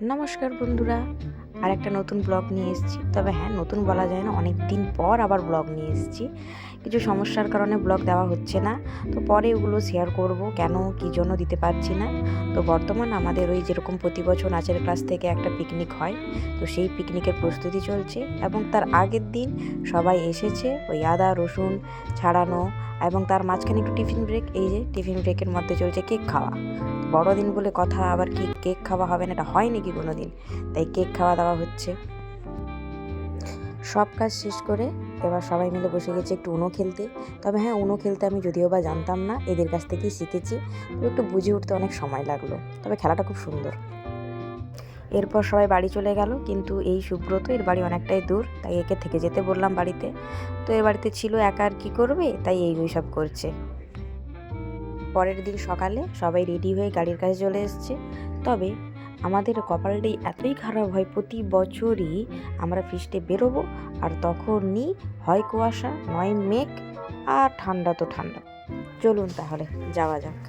নমস্কার বন্ধুরা, আর একটা নতুন ব্লগ নিয়ে এসেছি। তবে হ্যাঁ, নতুন বলা যায় না, অনেক দিন পর আবার ব্লগ নিয়ে এসেছি। কিছু সমস্যার কারণে ব্লগ দেওয়া হচ্ছে না, তো পরে ওগুলো শেয়ার করব কেন কী জন্য দিতে পারছি না। তো বর্তমান আমাদের ওই যেরকম প্রতি বছর নাচের ক্লাস থেকে একটা পিকনিক হয়, তো সেই পিকনিকের প্রস্তুতি চলছে এবং তার আগের দিন সবাই এসেছে ওই আদা রসুন ছাড়ানো, এবং তার মাঝখানে একটু টিফিন ব্রেক। এই যে টিফিন ব্রেকের মধ্যে চলছে কেক খাওয়া। বড়দিন বলে কথা, আবার কি কেক খাওয়া হবে না, এটা হয় নাকি কোনো দিন? তাই কেক খাওয়া দাওয়া হচ্ছে। সব কাজ শেষ করে এবার সবাই মিলে বসে গেছে একটু উনো খেলতে। তবে হ্যাঁ, উনো খেলতে আমি যদিও বা জানতাম না, এদের কাছ থেকেই শিখেছি। তবে একটু বুঝে উঠতে অনেক সময় লাগলো, তবে খেলাটা খুব সুন্দর। এরপর সবাই বাড়ি চলে গেল, কিন্তু এই সুব্রত এর বাড়ি অনেকটাই দূর, তাই একে থেকে যেতে বললাম বাড়িতে। তো এ বাড়িতে ছিল, একা আর কী করবে, তাই এই সব করছে। পরের দিন সকালে সবাই রেডি হয়ে গাড়ির কাছে চলে এসেছে। তবে আমাদের কপালটাই এতই খারাপ হয়, প্রতি বছরই আমরা ফিস্টে বেরোবো আর তখনই হয় কুয়াশা নয় মেঘ, আর ঠান্ডা তো ঠান্ডা। চলুন তাহলে যাওয়া যাক।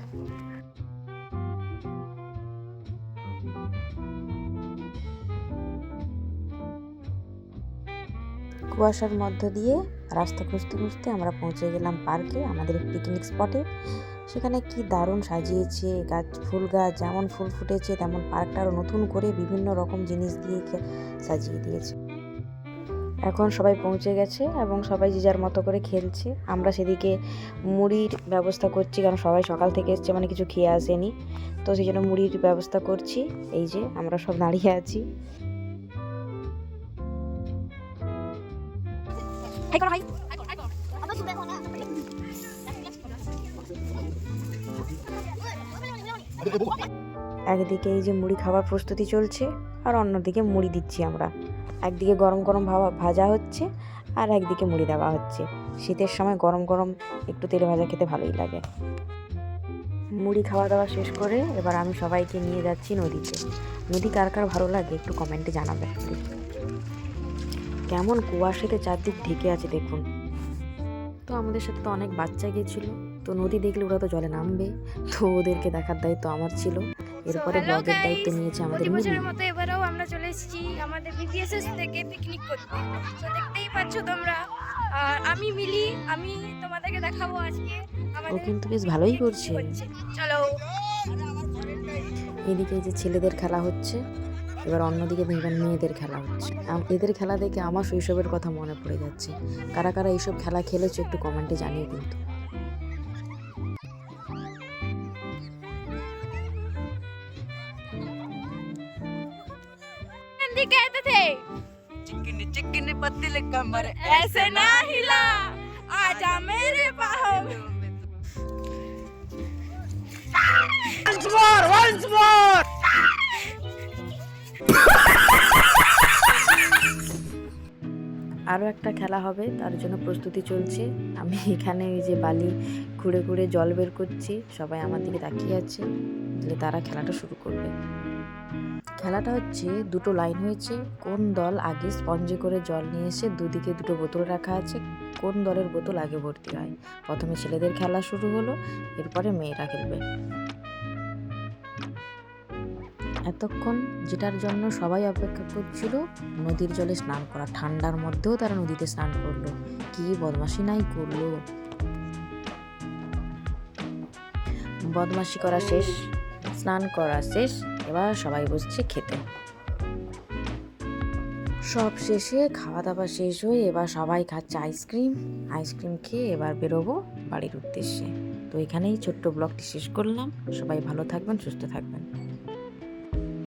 কুয়াশার মধ্য দিয়ে রাস্তা খুঁজতে খুঁজতে আমরা পৌঁছে গেলাম পার্কে, আমাদের পিকনিক স্পটে। সেখানে কি দারুণ সাজিয়েছে, ফুল গাছ যেমন ফুল ফুটেছে, তেমন পার্কটা আরও নতুন করে বিভিন্ন রকম জিনিস দিয়ে সাজিয়ে দিয়েছে। এখন সবাই পৌঁছে গেছে এবং সবাই যে যার মতো করে খেলছে। আমরা সেদিকে মুড়ির ব্যবস্থা করছি, কারণ সবাই সকাল থেকে এসছে, মানে কিছু খেয়ে আসেনি, তো সেই জন্য মুড়ির ব্যবস্থা করছি। এই যে আমরা সব দাঁড়িয়ে আছি। একদিকে এই যে মুড়ি খাওয়ার প্রস্তুতি চলছে, আর অন্যদিকে মুড়ি দিচ্ছি আমরা। একদিকে গরম গরম ভাজা হচ্ছে, আর একদিকে মুড়ি দেওয়া হচ্ছে। শীতের সময় গরম গরম একটু তেলে ভাজা খেতে ভালোই লাগে। মুড়ি খাওয়া দাওয়া শেষ করে এবার আমি সবাইকে নিয়ে যাচ্ছি নদীতে। নদী কার কার ভালো লাগে একটু কমেন্টে জানাবে। কেমন কুয়াশাতে চারদিক ঢেকে আছে দেখুন। তো আমাদের সাথে তো অনেক বাচ্চা গিয়েছিল, তো নদী দেখলে ওরা তো জলে নামবে, তো ওদেরকে দেখার দায়িত্ব আমার ছিল। এরপরে ব্লগের দায়িত্ব নিয়েছে আমাদের মিলি। মতো এবারেও আমরা চলে এসেছি আমাদের বিপিএসএস থেকে পিকনিক করতে। তো দেখতেই পাচ্ছ তোমরা, আর আমি মিলি, আমি তোমাদেরকে দেখাবো আজকে ও আমাদের কিন্তু বেশ ভালোই করছে। চলো। এদিকে এই যে ছেলেদের খেলা হচ্ছে, এবার অন্যদিকে দেখবেন মেয়েদের খেলা হচ্ছে। এদের খেলা দেখে আমার শৈশবের কথা মনে পড়ে যাচ্ছে। কারা কারা এইসব খেলা খেলেছো একটু কমেন্টে জানিয়ে কিন্তু। कहते थे चिकनी चिकनी पतली कमर ऐसे ना हिला, आजा मेरे बाहों में। once more আরও একটা খেলা হবে, তার জন্য প্রস্তুতি চলছে। আমি এখানে ওই যে বালি খুঁড়ে খুঁড়ে জল বের করছি, সবাই আমার দিকে তাকিয়ে আছে, তাহলে তারা খেলাটা শুরু করবে। খেলাটা হচ্ছে দুটো লাইন হয়েছে, কোন দল আগে স্পঞ্জে করে জল নিয়ে এসে দুদিকে দুটো বোতল রাখা আছে, কোন দলের বোতল আগে ভর্তি হয়। প্রথমে ছেলেদের খেলা শুরু হলো, এরপরে মেয়েরা খেলবে। এতক্ষণ যেটার জন্য সবাই অপেক্ষা করছিল, নদীর জলে স্নান করা, ঠান্ডার মধ্যেও তারা নদীতে স্নান করলো, কি বদমাশি নাই করলো। বদমাশি করা শেষ, স্নান করা শেষ, এবার সবাই বসছে খেতে। সব শেষে খাওয়া দাওয়া শেষ হয়ে এবার সবাই খাচ্ছে আইসক্রিম খেয়ে এবার বেরোবো বাড়ির উদ্দেশ্যে। তো এখানেই ছোট্ট ব্লগটি শেষ করলাম। সবাই ভালো থাকবেন, সুস্থ থাকবেন।